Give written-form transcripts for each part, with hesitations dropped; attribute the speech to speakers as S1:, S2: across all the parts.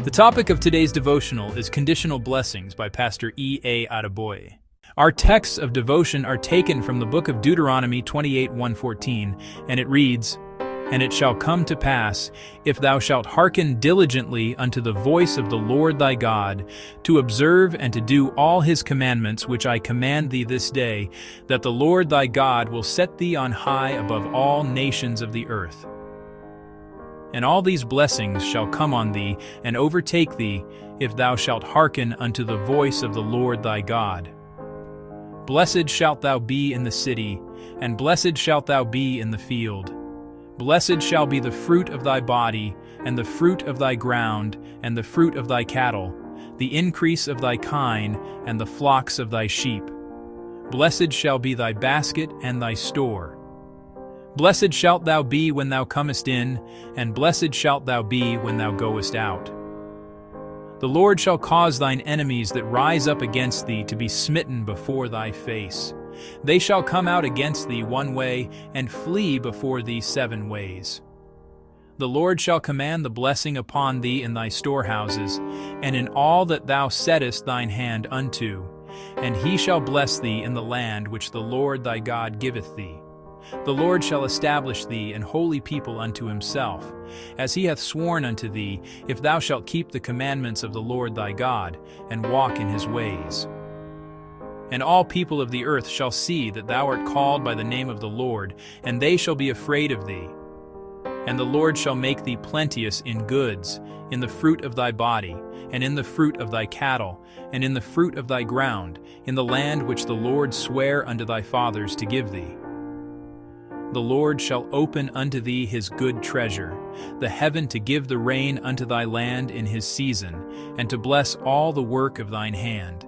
S1: The topic of today's devotional is Conditional Blessings by Pastor E.A. Adeboye. Our texts of devotion are taken from the book of Deuteronomy 28:1-14, and it reads, "And it shall come to pass, if thou shalt hearken diligently unto the voice of the Lord thy God, to observe and to do all his commandments which I command thee this day, that the Lord thy God will set thee on high above all nations of the earth. And all these blessings shall come on thee and overtake thee, if thou shalt hearken unto the voice of the Lord thy God. Blessed shalt thou be in the city, and blessed shalt thou be in the field. Blessed shall be the fruit of thy body, and the fruit of thy ground, and the fruit of thy cattle, the increase of thy kine, and the flocks of thy sheep. Blessed shall be thy basket and thy store. Blessed shalt thou be when thou comest in, and blessed shalt thou be when thou goest out. The Lord shall cause thine enemies that rise up against thee to be smitten before thy face. They shall come out against thee one way, and flee before thee 7 ways. The Lord shall command the blessing upon thee in thy storehouses, and in all that thou settest thine hand unto, and he shall bless thee in the land which the Lord thy God giveth thee. The Lord shall establish thee an holy people unto himself, as he hath sworn unto thee, if thou shalt keep the commandments of the Lord thy God, and walk in his ways. And all people of the earth shall see that thou art called by the name of the Lord, and they shall be afraid of thee. And the Lord shall make thee plenteous in goods, in the fruit of thy body, and in the fruit of thy cattle, and in the fruit of thy ground, in the land which the Lord sware unto thy fathers to give thee. The Lord shall open unto thee his good treasure, the heaven to give the rain unto thy land in his season, and to bless all the work of thine hand.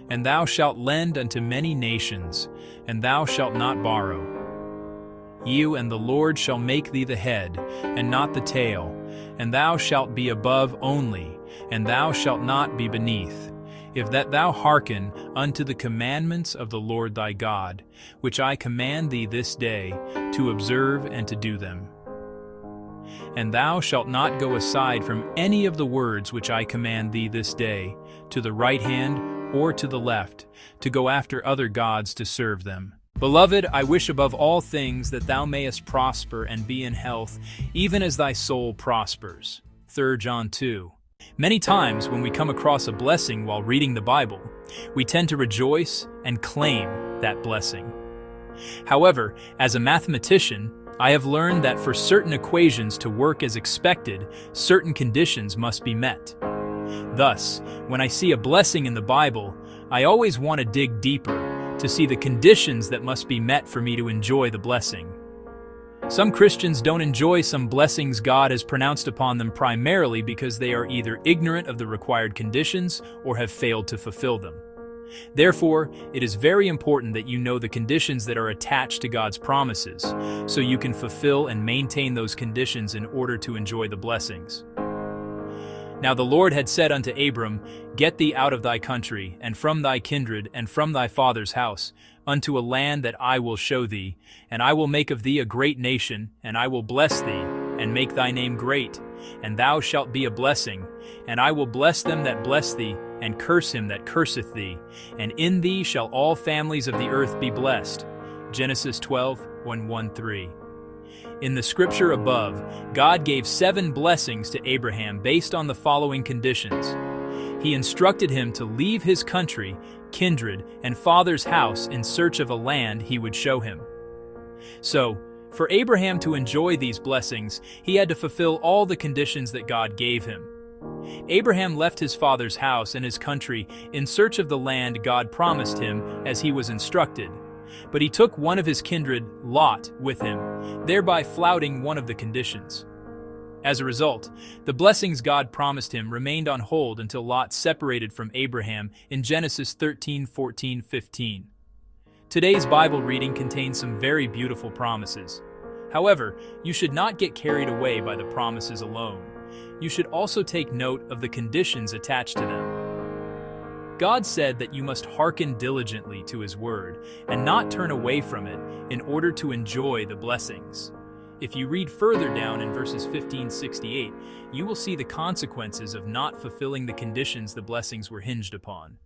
S1: And thou shalt lend unto many nations, and thou shalt not borrow. And the Lord shall make thee the head, and not the tail, and thou shalt be above only, and thou shalt not be beneath, if that thou hearken unto the commandments of the Lord thy God, which I command thee this day, to observe and to do them. And thou shalt not go aside from any of the words which I command thee this day, to the right hand or to the left, to go after other gods to serve them. Beloved, I wish above all things that thou mayest prosper and be in health, even as thy soul prospers. 3 John 2. Many times when we come across a blessing while reading the Bible, we tend to rejoice and claim that blessing. However, as a mathematician, I have learned that for certain equations to work as expected, certain conditions must be met. Thus, when I see a blessing in the Bible, I always want to dig deeper to see the conditions that must be met for me to enjoy the blessing. Some Christians don't enjoy some blessings God has pronounced upon them primarily because they are either ignorant of the required conditions or have failed to fulfill them. Therefore, it is very important that you know the conditions that are attached to God's promises, so you can fulfill and maintain those conditions in order to enjoy the blessings. Now the Lord had said unto Abram, Get thee out of thy country, and from thy kindred, and from thy father's house, unto a land that I will show thee, and I will make of thee a great nation, and I will bless thee, and make thy name great, and thou shalt be a blessing, and I will bless them that bless thee, and curse him that curseth thee, and in thee shall all families of the earth be blessed. Genesis 12:1-3. In the scripture above, God gave 7 blessings to Abraham based on the following conditions. He instructed him to leave his country, kindred, and father's house in search of a land he would show him. So, for Abraham to enjoy these blessings, he had to fulfill all the conditions that God gave him. Abraham left his father's house and his country in search of the land God promised him as he was instructed. But he took one of his kindred, Lot, with him, thereby flouting one of the conditions. As a result, the blessings God promised him remained on hold until Lot separated from Abraham in Genesis 13:14-15. Today's Bible reading contains some very beautiful promises. However, you should not get carried away by the promises alone. You should also take note of the conditions attached to them. God said that you must hearken diligently to his word and not turn away from it in order to enjoy the blessings. If you read further down in verses 15-68, you will see the consequences of not fulfilling the conditions the blessings were hinged upon.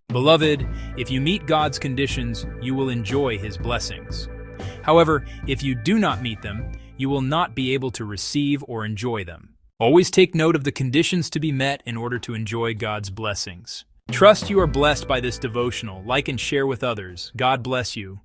S1: Beloved, if you meet God's conditions, you will enjoy His blessings. However, if you do not meet them, you will not be able to receive or enjoy them. Always take note of the conditions to be met in order to enjoy God's blessings. Trust you are blessed by this devotional. Like and share with others. God bless you.